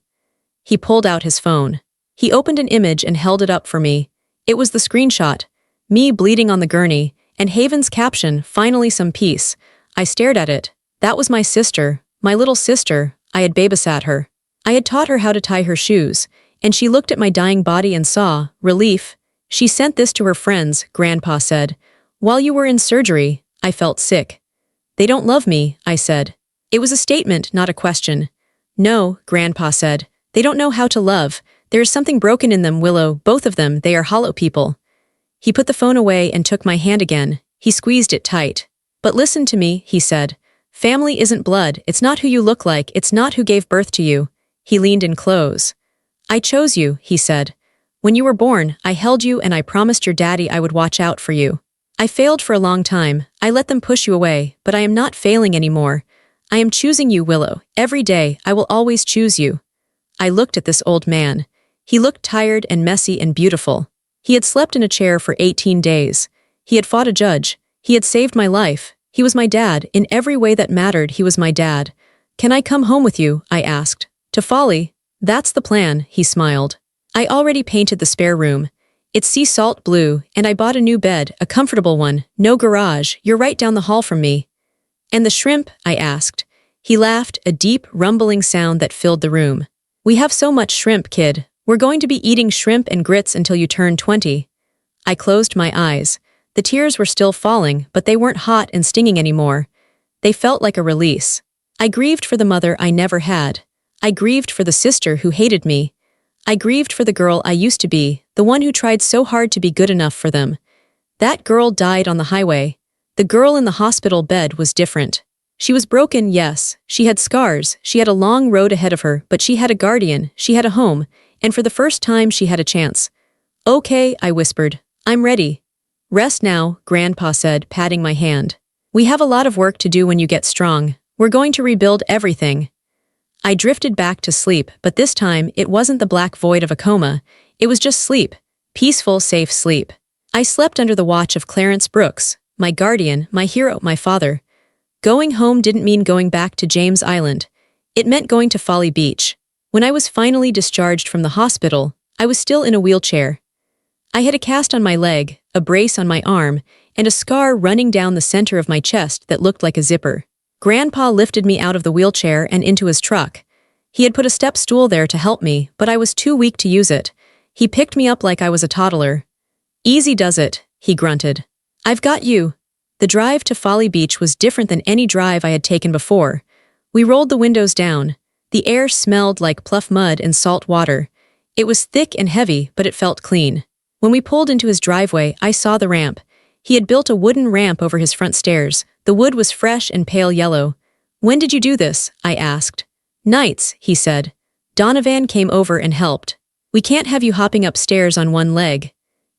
He pulled out his phone. He opened an image and held it up for me. It was the screenshot. Me bleeding on the gurney, and Haven's caption, "Finally some peace." I stared at it. That was my sister, my little sister. I had babysat her. I had taught her how to tie her shoes, and she looked at my dying body and saw relief. "She sent this to her friends," Grandpa said. "While you were in surgery." I felt sick. "They don't love me," I said. It was a statement, not a question. "No," Grandpa said. "They don't know how to love. There is something broken in them, Willow, both of them. They are hollow people." He put the phone away and took my hand again. He squeezed it tight. "But listen to me," he said. "Family isn't blood. It's not who you look like. It's not who gave birth to you." He leaned in close. "I chose you," he said. "When you were born, I held you and I promised your daddy I would watch out for you. I failed for a long time. I let them push you away, but I am not failing anymore. I am choosing you, Willow. Every day, I will always choose you." I looked at this old man. He looked tired and messy and beautiful. He had slept in a chair for 18 days. He had fought a judge. He had saved my life. He was my dad. In every way that mattered, he was my dad. "Can I come home with you?" I asked. "To Folly?" "That's the plan," he smiled. "I already painted the spare room. It's sea salt blue, and I bought a new bed, a comfortable one. No garage. You're right down the hall from me." "And the shrimp?" I asked. He laughed, a deep, rumbling sound that filled the room. "We have so much shrimp, kid. We're going to be eating shrimp and grits until you turn 20. I closed my eyes. The tears were still falling, but they weren't hot and stinging anymore. They felt like a release. I grieved for the mother I never had. I grieved for the sister who hated me. I grieved for the girl I used to be, the one who tried so hard to be good enough for them. That girl died on the highway. The girl in the hospital bed was different. She was broken, yes. She had scars. She had a long road ahead of her, but she had a guardian, she had a home, and for the first time she had a chance. Okay, I whispered. I'm ready. Rest now, Grandpa said, patting my hand. We have a lot of work to do when you get strong. We're going to rebuild everything. I drifted back to sleep, but this time it wasn't the black void of a coma. It was just sleep. Peaceful, safe sleep. I slept under the watch of Clarence Brooks, my guardian, my hero, my father. Going home didn't mean going back to James Island. It meant going to Folly Beach. When I was finally discharged from the hospital, I was still in a wheelchair. I had a cast on my leg, a brace on my arm, and a scar running down the center of my chest that looked like a zipper. Grandpa lifted me out of the wheelchair and into his truck. He had put a step stool there to help me, but I was too weak to use it. He picked me up like I was a toddler. Easy does it, he grunted. I've got you. The drive to Folly Beach was different than any drive I had taken before. We rolled the windows down. The air smelled like pluff mud and salt water. It was thick and heavy, but it felt clean. When we pulled into his driveway, I saw the ramp. He had built a wooden ramp over his front stairs. The wood was fresh and pale yellow. When did you do this? I asked. Nights, he said. Donovan came over and helped. We can't have you hopping upstairs on one leg.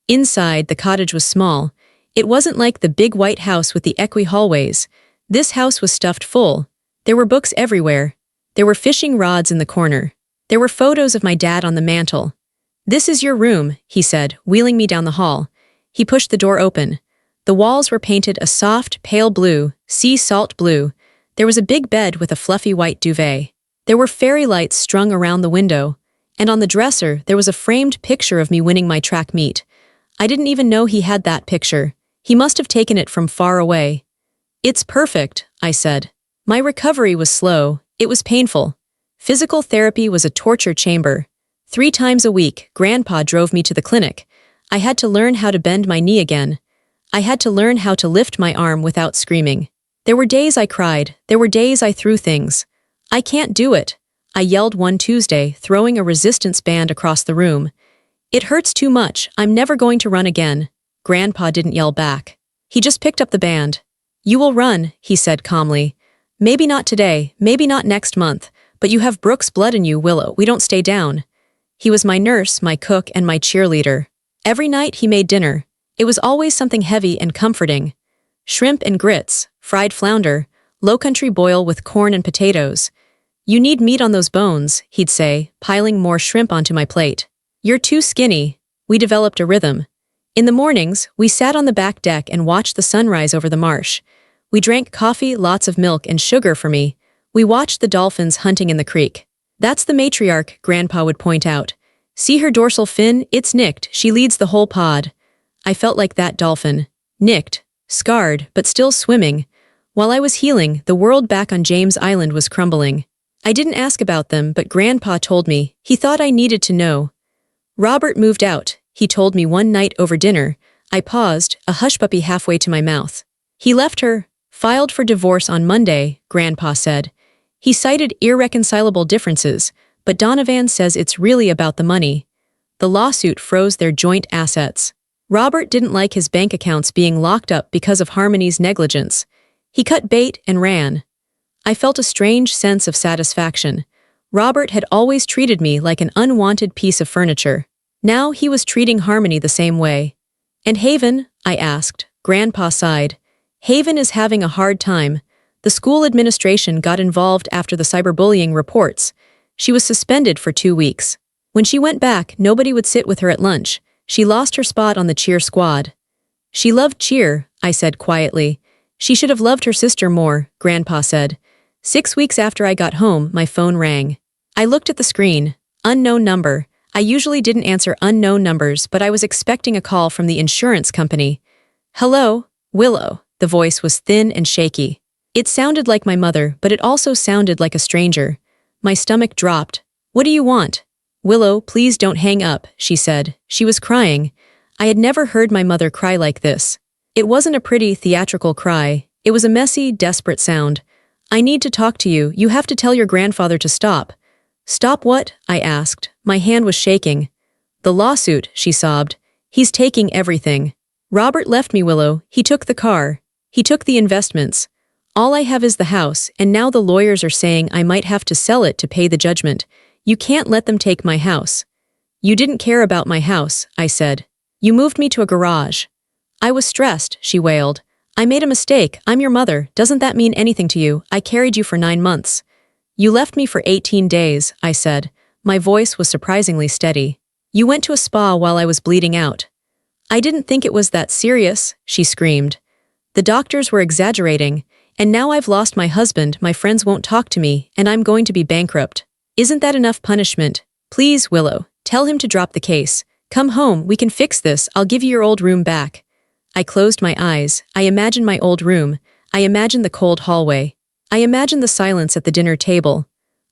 Inside, the cottage was small. It wasn't like the big white house with the equi hallways. This house was stuffed full. There were books everywhere. There were fishing rods in the corner. There were photos of my dad on the mantel. This is your room, he said, wheeling me down the hall. He pushed the door open. The walls were painted a soft, pale blue, sea salt blue. There was a big bed with a fluffy white duvet. There were fairy lights strung around the window. And on the dresser, there was a framed picture of me winning my track meet. I didn't even know he had that picture. He must have taken it from far away. It's perfect, I said. My recovery was slow. It was painful. Physical therapy was a torture chamber. 3 times a week, Grandpa drove me to the clinic. I had to learn how to bend my knee again. I had to learn how to lift my arm without screaming. There were days I cried. There were days I threw things. I can't do it, I yelled one Tuesday, throwing a resistance band across the room. It hurts too much. I'm never going to run again. Grandpa didn't yell back. He just picked up the band. You will run, he said calmly. Maybe not today, maybe not next month, but you have Brooks' blood in you, Willow. We don't stay down. He was my nurse, my cook, and my cheerleader. Every night he made dinner. It was always something heavy and comforting. Shrimp and grits, fried flounder, low-country boil with corn and potatoes. You need meat on those bones, he'd say, piling more shrimp onto my plate. You're too skinny. We developed a rhythm. In the mornings, we sat on the back deck and watched the sunrise over the marsh. We drank coffee, lots of milk, and sugar for me. We watched the dolphins hunting in the creek. That's the matriarch, Grandpa would point out. See her dorsal fin? It's nicked. She leads the whole pod. I felt like that dolphin. Nicked, scarred, but still swimming. While I was healing, the world back on James Island was crumbling. I didn't ask about them, but Grandpa told me. He thought I needed to know. Robert moved out, he told me one night over dinner. I paused, a hush-puppy halfway to my mouth. He left her, filed for divorce on Monday, Grandpa said. He cited irreconcilable differences, but Donovan says it's really about the money. The lawsuit froze their joint assets. Robert didn't like his bank accounts being locked up because of Harmony's negligence. He cut bait and ran. I felt a strange sense of satisfaction. Robert had always treated me like an unwanted piece of furniture. Now he was treating Harmony the same way. And Haven? I asked. Grandpa sighed. Haven is having a hard time. The school administration got involved after the cyberbullying reports. She was suspended for 2 weeks. When she went back, nobody would sit with her at lunch. She lost her spot on the cheer squad. She loved cheer, I said quietly. She should have loved her sister more, Grandpa said. 6 weeks after I got home, my phone rang. I looked at the screen. Unknown number. I usually didn't answer unknown numbers, but I was expecting a call from the insurance company. Hello, Willow. The voice was thin and shaky. It sounded like my mother, but it also sounded like a stranger. My stomach dropped. What do you want? "Willow, please don't hang up," she said. She was crying. I had never heard my mother cry like this. It wasn't a pretty, theatrical cry. It was a messy, desperate sound. "I need to talk to you. You have to tell your grandfather to stop." "Stop what?" I asked. My hand was shaking. "The lawsuit," she sobbed. "He's taking everything. Robert left me, Willow. He took the car. He took the investments. All I have is the house, and now the lawyers are saying I might have to sell it to pay the judgment. You can't let them take my house." "You didn't care about my house," I said. "You moved me to a garage." "I was stressed," she wailed. "I made a mistake. I'm your mother. Doesn't that mean anything to you? I carried you for 9 months." "You left me for 18 days, I said. My voice was surprisingly steady. "You went to a spa while I was bleeding out." "I didn't think it was that serious," she screamed. "The doctors were exaggerating, and now I've lost my husband, my friends won't talk to me, and I'm going to be bankrupt. Isn't that enough punishment? Please, Willow, tell him to drop the case. Come home, we can fix this, I'll give you your old room back." I closed my eyes. I imagined my old room. I imagined the cold hallway. I imagined the silence at the dinner table.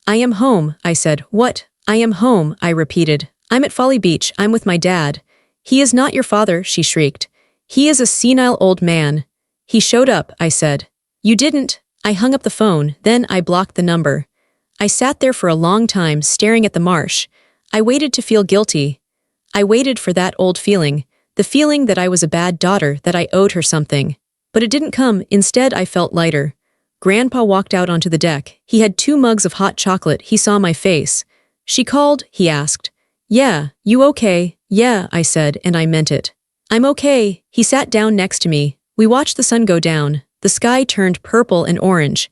"I am home," I said. "What? I am home," I repeated. "I'm at Folly Beach. I'm with my dad." "He is not your father," she shrieked. "He is a senile old man." "He showed up," I said. "You didn't." I hung up the phone, then I blocked the number. I sat there for a long time, staring at the marsh. I waited to feel guilty. I waited for that old feeling, the feeling that I was a bad daughter, that I owed her something. But it didn't come. Instead, I felt lighter. Grandpa walked out onto the deck. He had 2 mugs of hot chocolate. He saw my face. "She called?" he asked. "Yeah, you okay?" "Yeah," I said, and I meant it. "I'm okay." He sat down next to me. We watched the sun go down. The sky turned purple and orange.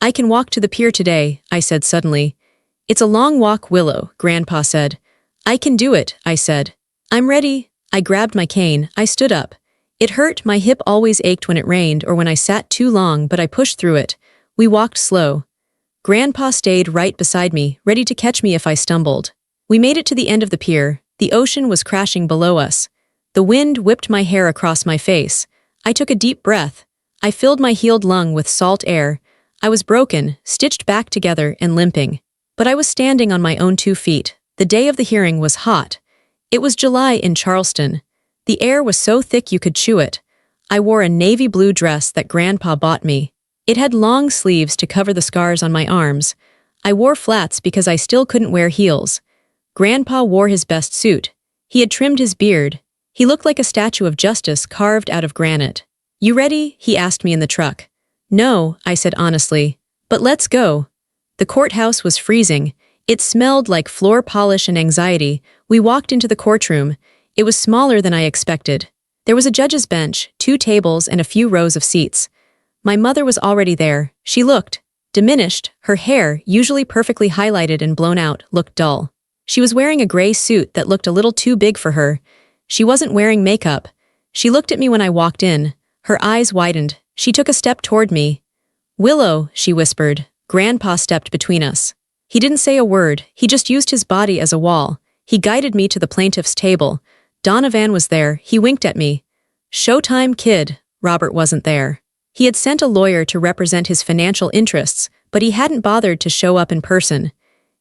"I can walk to the pier today," I said suddenly. "It's a long walk, Willow," Grandpa said. "I can do it," I said. "I'm ready." I grabbed my cane. I stood up. It hurt. My hip always ached when it rained or when I sat too long, but I pushed through it. We walked slow. Grandpa stayed right beside me, ready to catch me if I stumbled. We made it to the end of the pier. The ocean was crashing below us. The wind whipped my hair across my face. I took a deep breath. I filled my healed lung with salt air. I was broken, stitched back together, and limping. But I was standing on my own 2 feet. The day of the hearing was hot. It was July in Charleston. The air was so thick you could chew it. I wore a navy blue dress that Grandpa bought me. It had long sleeves to cover the scars on my arms. I wore flats because I still couldn't wear heels. Grandpa wore his best suit. He had trimmed his beard. He looked like a statue of justice carved out of granite. "You ready?" he asked me in the truck. "No," I said honestly. "But let's go." The courthouse was freezing. It smelled like floor polish and anxiety. We walked into the courtroom. It was smaller than I expected. There was a judge's bench, 2 tables, and a few rows of seats. My mother was already there. She looked diminished. Her hair, usually perfectly highlighted and blown out, looked dull. She was wearing a gray suit that looked a little too big for her. She wasn't wearing makeup. She looked at me when I walked in. Her eyes widened. She took a step toward me. "Willow," she whispered. Grandpa stepped between us. He didn't say a word. He just used his body as a wall. He guided me to the plaintiff's table. Donovan was there. He winked at me. "Showtime, kid." Robert wasn't there. He had sent a lawyer to represent his financial interests, but he hadn't bothered to show up in person.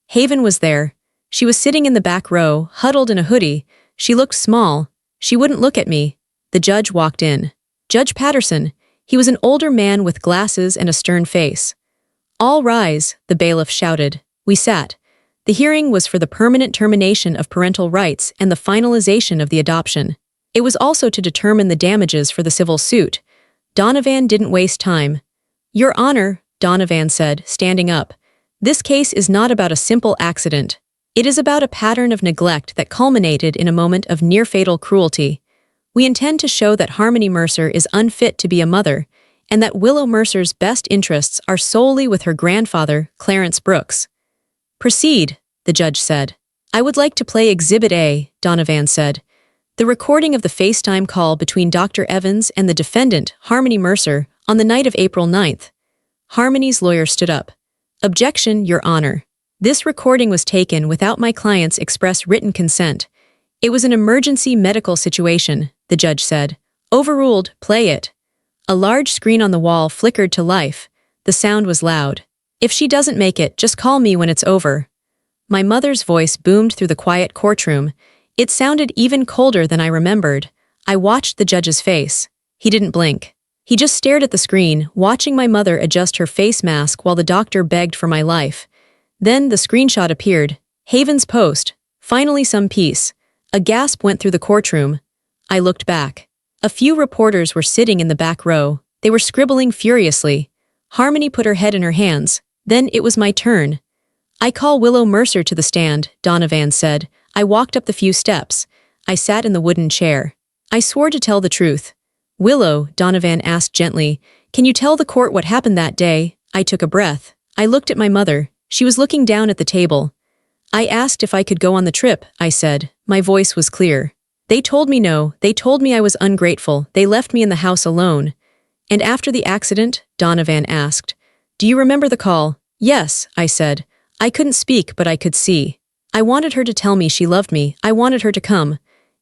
Haven was there. She was sitting in the back row, huddled in a hoodie. She looked small. She wouldn't look at me. The judge walked in. Judge Patterson. He was an older man with glasses and a stern face. "All rise," the bailiff shouted. We sat. The hearing was for the permanent termination of parental rights and the finalization of the adoption. It was also to determine the damages for the civil suit. Donovan didn't waste time. "Your Honor," Donovan said, standing up, "this case is not about a simple accident. It is about a pattern of neglect that culminated in a moment of near-fatal cruelty. We intend to show that Harmony Mercer is unfit to be a mother, and that Willow Mercer's best interests are solely with her grandfather, Clarence Brooks." "Proceed," the judge said. "I would like to play Exhibit A," Donovan said. The recording of the FaceTime call between Dr. Evans and the defendant, Harmony Mercer, on the night of April 9th. Harmony's lawyer stood up. "Objection, Your Honor. This recording was taken without my client's express written consent. It was an emergency medical situation," the judge said. "Overruled, play it." A large screen on the wall flickered to life. The sound was loud. "If she doesn't make it, just call me when it's over." My mother's voice boomed through the quiet courtroom. It sounded even colder than I remembered. I watched the judge's face. He didn't blink. He just stared at the screen, watching my mother adjust her face mask while the doctor begged for my life. Then the screenshot appeared. Haven's post. Finally some peace. A gasp went through the courtroom. I looked back. A few reporters were sitting in the back row. They were scribbling furiously. Harmony put her head in her hands. Then it was my turn. "I call Willow Mercer to the stand," Donovan said. I walked up the few steps. I sat in the wooden chair. I swore to tell the truth. "Willow," Donovan asked gently, "can you tell the court what happened that day?" I took a breath. I looked at my mother. She was looking down at the table. "I asked if I could go on the trip," I said. My voice was clear. "They told me no. They told me I was ungrateful. They left me in the house alone." "And after the accident?" Donovan asked. "Do you remember the call?" "Yes," I said. I couldn't speak, but I could see. I wanted her to tell me she loved me. I wanted her to come.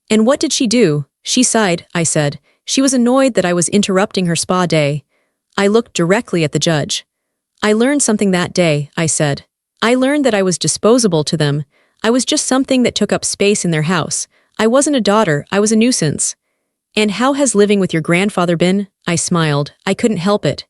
"And what did she do?" "She sighed," I said. "She was annoyed that I was interrupting her spa day." I looked directly at the judge. "I learned something that day," I said. "I learned that I was disposable to them. I was just something that took up space in their house. I wasn't a daughter, I was a nuisance." "And how has living with your grandfather been?" I smiled. I couldn't help it.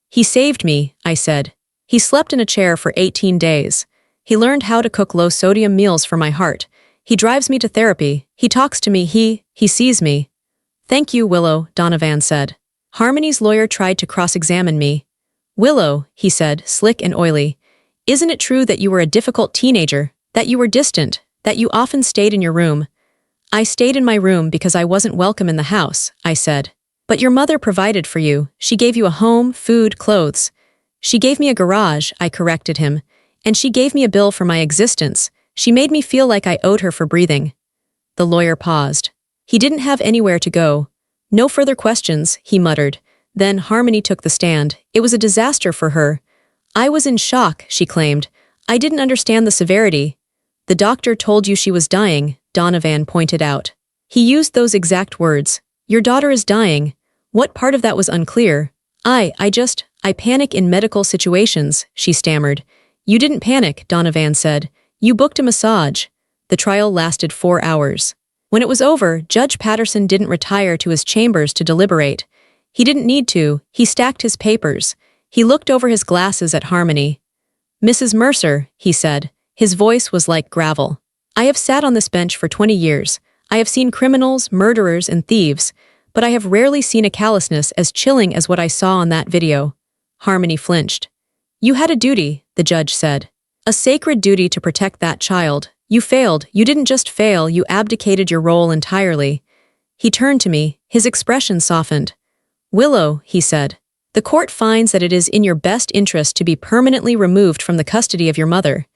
"He saved me," I said. "He slept in a chair for 18 days. He learned how to cook low-sodium meals for my heart. He drives me to therapy. He talks to me. He sees me." "Thank you, Willow," Donovan said. Harmony's lawyer tried to cross-examine me. "Willow," he said, slick and oily, "isn't it true that you were a difficult teenager, that you were distant, that you often stayed in your room?" "I stayed in my room because I wasn't welcome in the house," I said. "But your mother provided for you. She gave you a home, food, clothes." "She gave me a garage," I corrected him. "And she gave me a bill for my existence. She made me feel like I owed her for breathing." The lawyer paused. He didn't have anywhere to go. "No further questions," he muttered. Then Harmony took the stand. It was a disaster for her. "I was in shock," she claimed. "I didn't understand the severity." "The doctor told you she was dying," Donovan pointed out. He used those exact words. "Your daughter is dying." What part of that was unclear? I panic in medical situations," she stammered. "You didn't panic," Donovan said. "You booked a massage." The trial lasted 4 hours. When it was over, Judge Patterson didn't retire to his chambers to deliberate. He didn't need to. He stacked his papers. He looked over his glasses at Harmony. "Mrs. Mercer," he said. His voice was like gravel. "I have sat on this bench for 20 years. I have seen criminals, murderers, and thieves, but I have rarely seen a callousness as chilling as what I saw on that video." Harmony flinched. "You had a duty," the judge said. "A sacred duty to protect that child. You failed. You didn't just fail, you abdicated your role entirely." He turned to me. His expression softened. "Willow," he said, "the court finds that it is in your best interest to be permanently removed from the custody of your mother."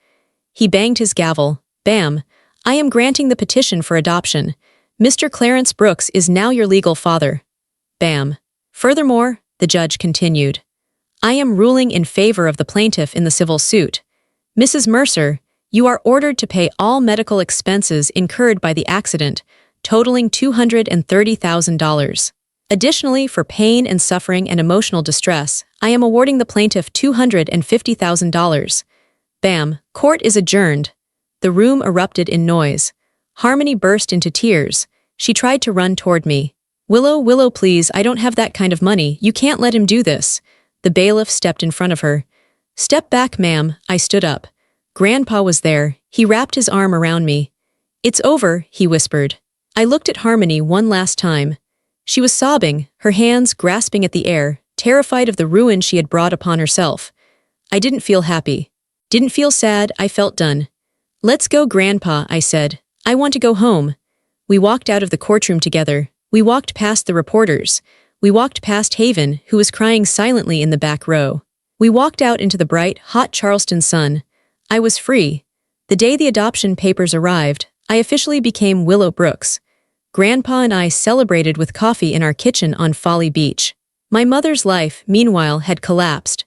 He banged his gavel. "Bam. I am granting the petition for adoption. Mr. Clarence Brooks is now your legal father." Bam. "Furthermore," the judge continued, "I am ruling in favor of the plaintiff in the civil suit. Mrs. Mercer, you are ordered to pay all medical expenses incurred by the accident, totaling $230,000. Additionally, for pain and suffering and emotional distress, I am awarding the plaintiff $250,000. Bam. Court is adjourned. The room erupted in noise. Harmony burst into tears. She tried to run toward me. Willow, please, I don't have that kind of money. You can't let him do this." The bailiff stepped in front of her. "Step back, ma'am." I stood up. Grandpa was there. He wrapped his arm around me. "It's over," he whispered. I looked at Harmony one last time. She was sobbing, her hands grasping at the air, terrified of the ruin she had brought upon herself. I didn't feel happy. Didn't feel sad, I felt done. "Let's go, Grandpa," I said. "I want to go home." We walked out of the courtroom together. We walked past the reporters. We walked past Haven, who was crying silently in the back row. We walked out into the bright, hot Charleston sun. I was free. The day the adoption papers arrived, I officially became Willow Brooks. Grandpa and I celebrated with coffee in our kitchen on Folly Beach. My mother's life, meanwhile, had collapsed.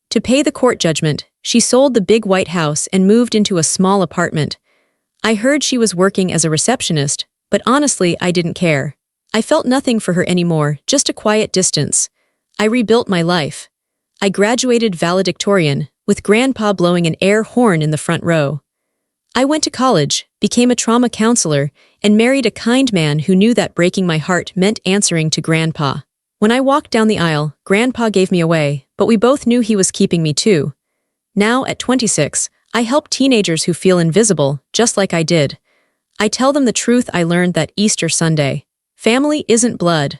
To pay the court judgment, she sold the big white house and moved into a small apartment. I heard she was working as a receptionist, but honestly, I didn't care. I felt nothing for her anymore, just a quiet distance. I rebuilt my life. I graduated valedictorian, with Grandpa blowing an air horn in the front row. I went to college, became a trauma counselor, and married a kind man who knew that breaking my heart meant answering to Grandpa. When I walked down the aisle, Grandpa gave me away, but we both knew he was keeping me too. Now, at 26, I help teenagers who feel invisible, just like I did. I tell them the truth I learned that Easter Sunday. Family isn't blood.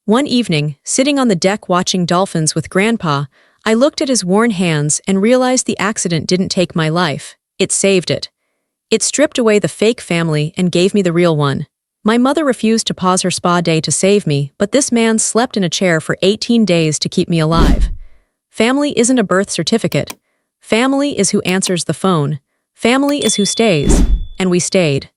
One evening, sitting on the deck watching dolphins with Grandpa, I looked at his worn hands and realized the accident didn't take my life. It saved it. It stripped away the fake family and gave me the real one. My mother refused to pause her spa day to save me, but this man slept in a chair for 18 days to keep me alive. Family isn't a birth certificate. Family is who answers the phone. Family is who stays. And we stayed.